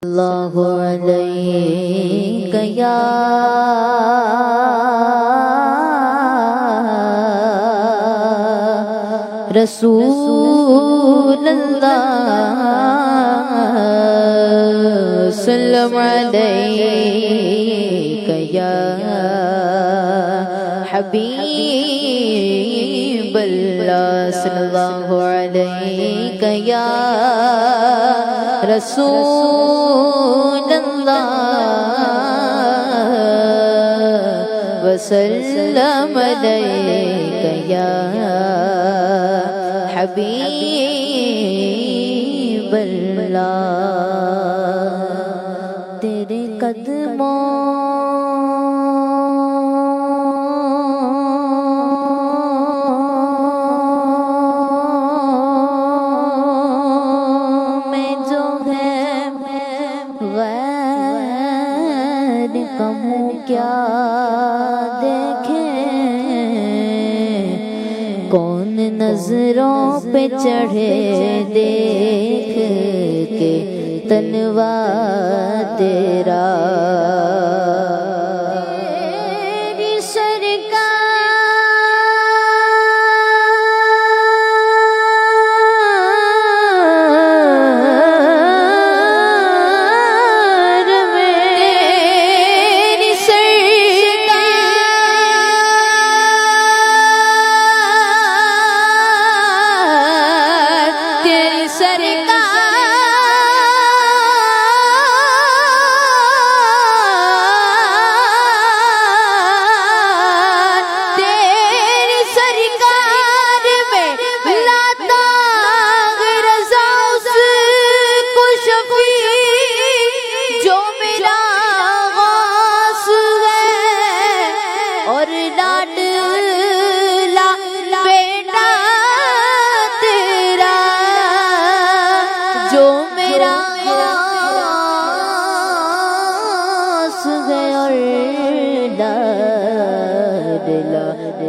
सल्लल्लाहु अलैहि या रसूल अल्लाह सल्लल्लाहु अलैहि या हबीब अल्लाह सल्लल्लाहु अलैहि या रसूल अल्लाह वसल्लम अलैका या हबीब अल्लाह। तेरे कदमों क्या देखे कौन नजरों पे चढ़े देख के तनवा तेरा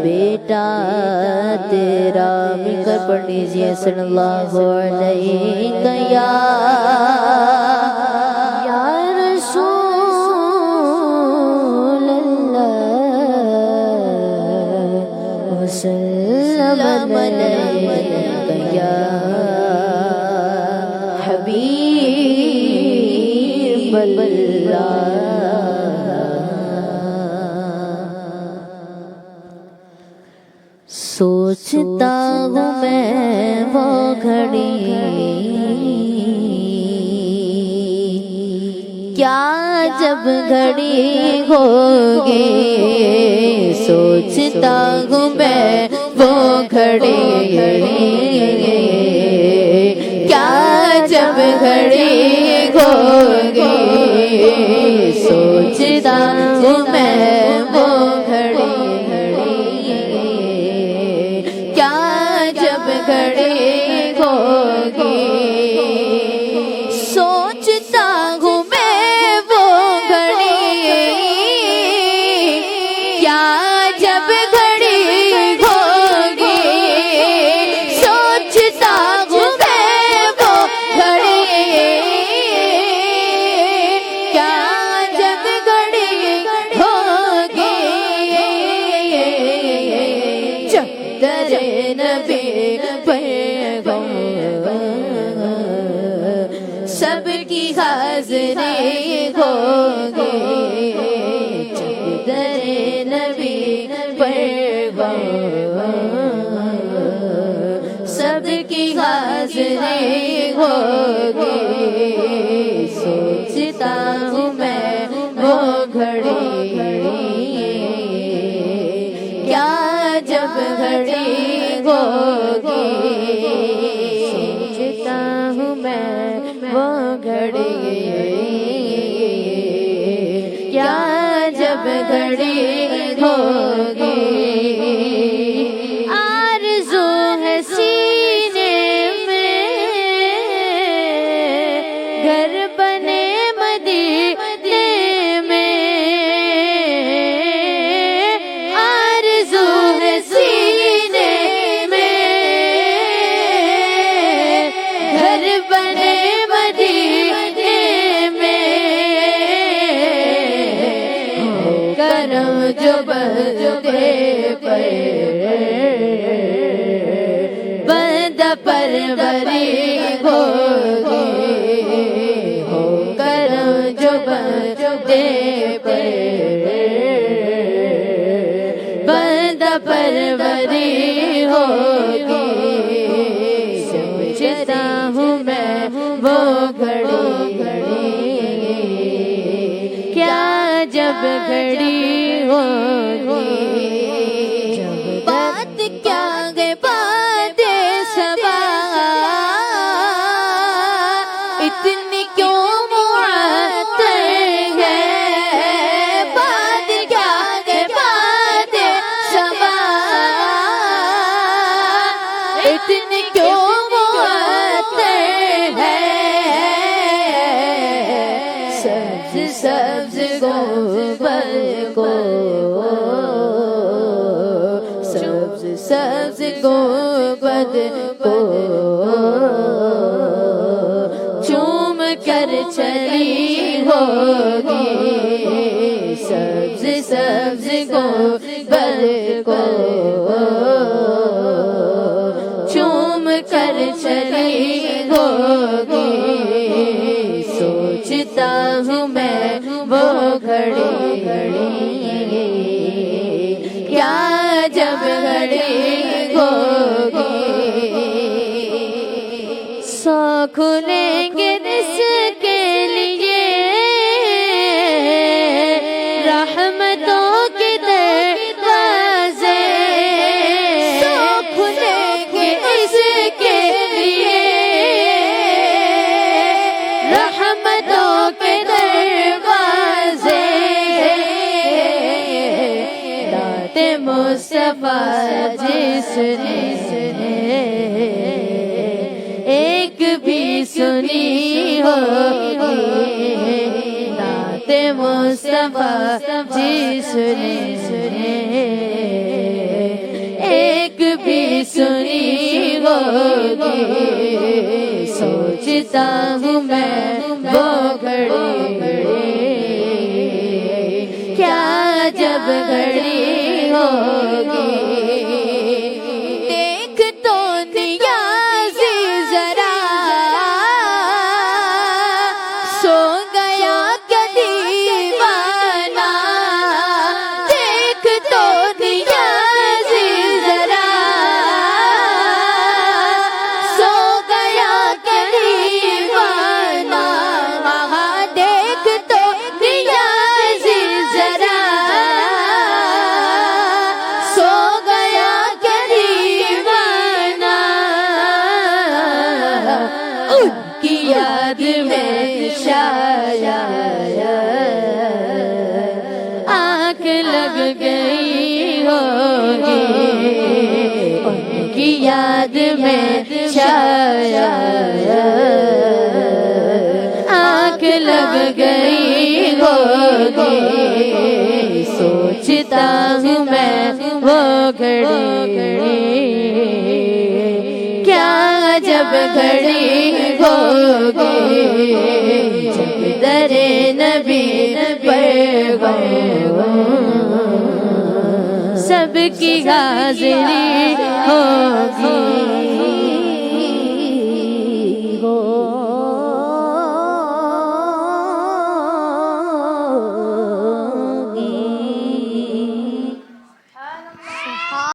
बेटा तेरा मिलकर पढ़ लीजिए सल्लल्लाहु अलैहि या रसूल अल्लाह वसल्लम अलैका या हबीब अल्लाह। सोचता हूँ मैं वो घड़ी क्या जब घड़ी होगी, सोचता हूँ मैं वो घड़ी क्या जब घड़ी होगी, सोचता हूँ मैं वो घड़ी घड़ी होगी, सोचता हूँ मैं वो घड़ी क्या जब घड़ी होगी, सोचता हूँ मैं वो घड़ी क्या जब घड़ी होगी। चदरे नबी सबकी हाज़िरी होगी, चदरे नबी पर सबकी हाज़िरी होगी, सोचता हूँ मैं वो घड़ी क्या जब घड़ी होगी, सोचता हूँ मैं वो घड़ी क्या जब घड़ी होगी। आरज़ू है सीने में घर बने मदीने में, आरज़ू है सीने में घर बने मदीने में। जो बंदे पर बंदा परवरी होगी, हो करम जो बंदे पर बंदा परवरी होगी। समझता हूँ मैं वो घड़ी, क्या जब घड़ी होगी, बात क्या गए बातें सबा, इतनी क्यों मुअत्तर है, बात क्या गए बातें सबा, इतनी क्यों मुअत्तर है। सब्ज सब्ज गोबर को, सब्ज सब्ज गोबर को चूम कर चली होगी, सब्ज सब्ज गोबर को चूम कर चली होगी। सोचता हूँ मैं वो घड़ी, क्या जब घड़ी होगी, सौ खुलेंगे इसके लिए रहमतों के दरवाजे, सौ खुलेंगे इसके लिए रहमतों के दरवाजे। दाते मुस्तफा जिसने एक भी सुनी होगी, दाते मुस्तफा जिसने एक भी सुनी होगी। सोचता हूँ मैं वो घड़ी, क्या जब घड़ी होगी, देख तो नियाज़ी जरा सो गया क्या दीवाना, देख तो नियाज़ी जरा सो गया क्या दीवाना, देख तो नियाज़ी जरा सो गया क्या दीवाना। उनकी याद में शायद आँख लग गई होगी, उनकी याद में शायद आँख लग गई होगी। सोचता हूँ मैं वो घड़ी, क्या जब घड़ी होगी, जब दरे नबी पर सबकी हाजिरी होगी।